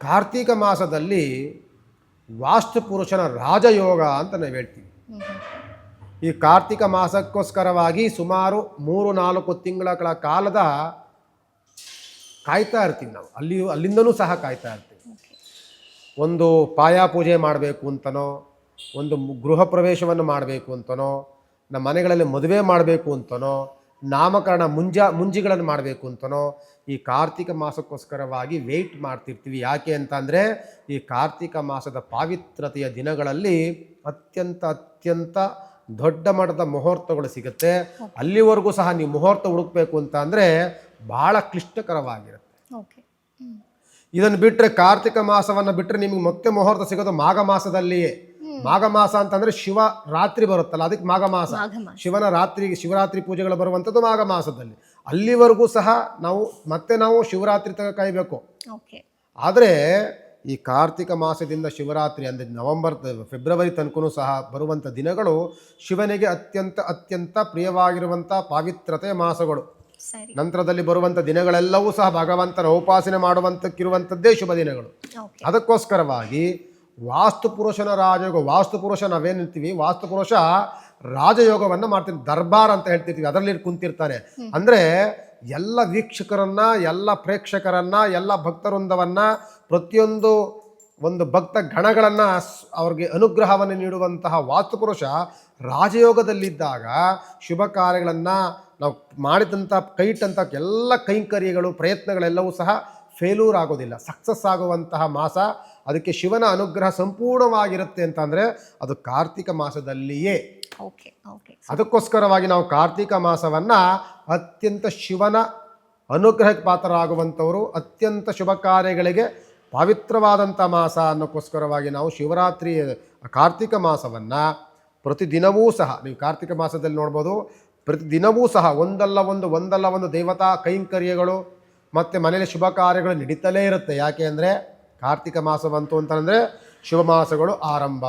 ಕಾರ್ತೀಕ ಮಾಸದಲ್ಲಿ ವಾಸ್ತುಪುರುಷನ ರಾಜಯೋಗ ಅಂತ ನಾವು ಹೇಳ್ತೀವಿ. ಈ ಕಾರ್ತಿಕ ಮಾಸಕ್ಕೋಸ್ಕರವಾಗಿ ಸುಮಾರು 3-4 ತಿಂಗಳ ಕಾಲದ ಕಾಯ್ತಾ ಇರ್ತೀವಿ ನಾವು. ಅಲ್ಲಿಂದನೂ ಸಹ ಕಾಯ್ತಾ ಇರ್ತೀವಿ. ಒಂದು ಪಾಯ ಪೂಜೆ ಮಾಡಬೇಕು ಅಂತನೋ, ಒಂದು ಗೃಹ ಪ್ರವೇಶವನ್ನು ಮಾಡಬೇಕು ಅಂತನೋ, ನಮ್ಮ ಮನೆಗಳಲ್ಲಿ ಮದುವೆ ಮಾಡಬೇಕು ಅಂತನೋ, ನಾಮಕರಣ ಮುಂಜಿಗಳನ್ನು ಮಾಡಬೇಕು ಅಂತನೋ ಈ ಕಾರ್ತಿಕ ಮಾಸಕ್ಕೋಸ್ಕರವಾಗಿ ವೆಯ್ಟ್ ಮಾಡ್ತಿರ್ತೀವಿ. ಯಾಕೆ ಅಂತಂದರೆ ಈ ಕಾರ್ತಿಕ ಮಾಸದ ಪಾವಿತ್ರತೆಯ ದಿನಗಳಲ್ಲಿ ಅತ್ಯಂತ ದೊಡ್ಡ ಮಟ್ಟದ ಮುಹೂರ್ತಗಳು ಸಿಗುತ್ತೆ. ಅಲ್ಲಿವರೆಗೂ ಸಹ ನೀವು ಮುಹೂರ್ತ ಹುಡುಕಬೇಕು ಅಂತ ಅಂದರೆ ಭಾಳ ಕ್ಲಿಷ್ಟಕರವಾಗಿರುತ್ತೆ. ಇದನ್ನು ಬಿಟ್ಟರೆ ಕಾರ್ತಿಕ ಮಾಸವನ್ನು ಬಿಟ್ಟರೆ ನಿಮಗೆ ಮತ್ತೆ ಮುಹೂರ್ತ ಸಿಗೋದು ಮಾಘ ಮಾಸದಲ್ಲಿಯೇ. ಮಾಘ ಮಾಸ ಅಂತಂದರೆ ಶಿವರಾತ್ರಿ ಬರುತ್ತಲ್ಲ, ಅದಕ್ಕೆ ಮಾಘ ಮಾಸ. ಶಿವರಾತ್ರಿ ಪೂಜೆಗಳು ಬರುವಂಥದ್ದು ಮಾಘ ಮಾಸದಲ್ಲಿ. ಅಲ್ಲಿವರೆಗೂ ಸಹ ನಾವು ಶಿವರಾತ್ರಿ ತನಕ ಕಾಯಬೇಕು. ಆದರೆ ಈ ಕಾರ್ತಿಕ ಮಾಸದಿಂದ ಶಿವರಾತ್ರಿ ಅಂದರೆ ಫೆಬ್ರವರಿ ತನಕನೂ ಸಹ ಬರುವಂಥ ದಿನಗಳು ಶಿವನಿಗೆ ಅತ್ಯಂತ ಪ್ರಿಯವಾಗಿರುವಂಥ ಪಾವಿತ್ರತೆಯ ಮಾಸಗಳು. ನಂತರದಲ್ಲಿ ಬರುವಂಥ ದಿನಗಳೆಲ್ಲವೂ ಸಹ ಭಗವಂತನ ಉಪಾಸನೆ ಮಾಡುವಂಥಕ್ಕಿರುವಂಥದ್ದೇ ಶುಭ ದಿನಗಳು. ಅದಕ್ಕೋಸ್ಕರವಾಗಿ ವಾಸ್ತುಪುರುಷನ ರಾಜಯೋಗ, ವಾಸ್ತುಪುರುಷ ನಾವೇನಿರ್ತೀವಿ, ವಾಸ್ತುಪುರುಷ ರಾಜಯೋಗವನ್ನು ಮಾಡ್ತೀನಿ. ದರ್ಬಾರ್ ಅಂತ ಹೇಳ್ತಿರ್ತೀವಿ, ಅದರಲ್ಲಿ ಕುಂತಿರ್ತಾನೆ. ಅಂದರೆ ಎಲ್ಲ ವೀಕ್ಷಕರನ್ನ, ಎಲ್ಲ ಪ್ರೇಕ್ಷಕರನ್ನ, ಎಲ್ಲ ಭಕ್ತವೃಂದವನ್ನು, ಪ್ರತಿಯೊಂದು ಒಂದು ಭಕ್ತ ಗಣಗಳನ್ನು ಅವ್ರಿಗೆ ಅನುಗ್ರಹವನ್ನು ನೀಡುವಂತಹ ವಾಸ್ತುಪುರುಷ ರಾಜಯೋಗದಲ್ಲಿದ್ದಾಗ ಶುಭ ಕಾರ್ಯಗಳನ್ನು ನಾವು ಮಾಡಿದಂಥ ಎಲ್ಲ ಕೈಂಕರ್ಯಗಳು, ಪ್ರಯತ್ನಗಳೆಲ್ಲವೂ ಸಹ ಫೇಲ್ಯೂರ್ ಆಗೋದಿಲ್ಲ, ಸಕ್ಸಸ್ ಆಗುವಂತಹ ಮಾಸ. ಅದಕ್ಕೆ ಶಿವನ ಅನುಗ್ರಹ ಸಂಪೂರ್ಣವಾಗಿರುತ್ತೆ ಅಂತಂದರೆ ಅದು ಕಾರ್ತಿಕ ಮಾಸದಲ್ಲಿಯೇ. ಅದಕ್ಕೋಸ್ಕರವಾಗಿ ನಾವು ಕಾರ್ತಿಕ ಮಾಸವನ್ನು ಅತ್ಯಂತ ಶಿವನ ಅನುಗ್ರಹಕ್ಕೆ ಪಾತ್ರರಾಗುವಂಥವರು, ಅತ್ಯಂತ ಶುಭ ಕಾರ್ಯಗಳಿಗೆ ಪವಿತ್ರವಾದಂಥ ಮಾಸ ಅನ್ನೋಕ್ಕೋಸ್ಕರವಾಗಿ ನಾವು ಶಿವರಾತ್ರಿ ಕಾರ್ತಿಕ ಮಾಸವನ್ನು ಪ್ರತಿದಿನವೂ ಸಹ, ನೀವು ಕಾರ್ತಿಕ ಮಾಸದಲ್ಲಿ ನೋಡ್ಬೋದು, ಪ್ರತಿದಿನವೂ ಸಹ ಒಂದಲ್ಲ ಒಂದು ದೇವತಾ ಕೈಂಕರ್ಯಗಳು ಮತ್ತು ಮನೆಯಲ್ಲಿ ಶುಭ ಕಾರ್ಯಗಳು ನಡೀತಲೇ ಇರುತ್ತೆ. ಯಾಕೆ ಅಂದರೆ ಕಾರ್ತಿಕ ಮಾಸ ಬಂತು ಅಂತಂದರೆ ಶುಭ ಮಾಸಗಳು ಆರಂಭ.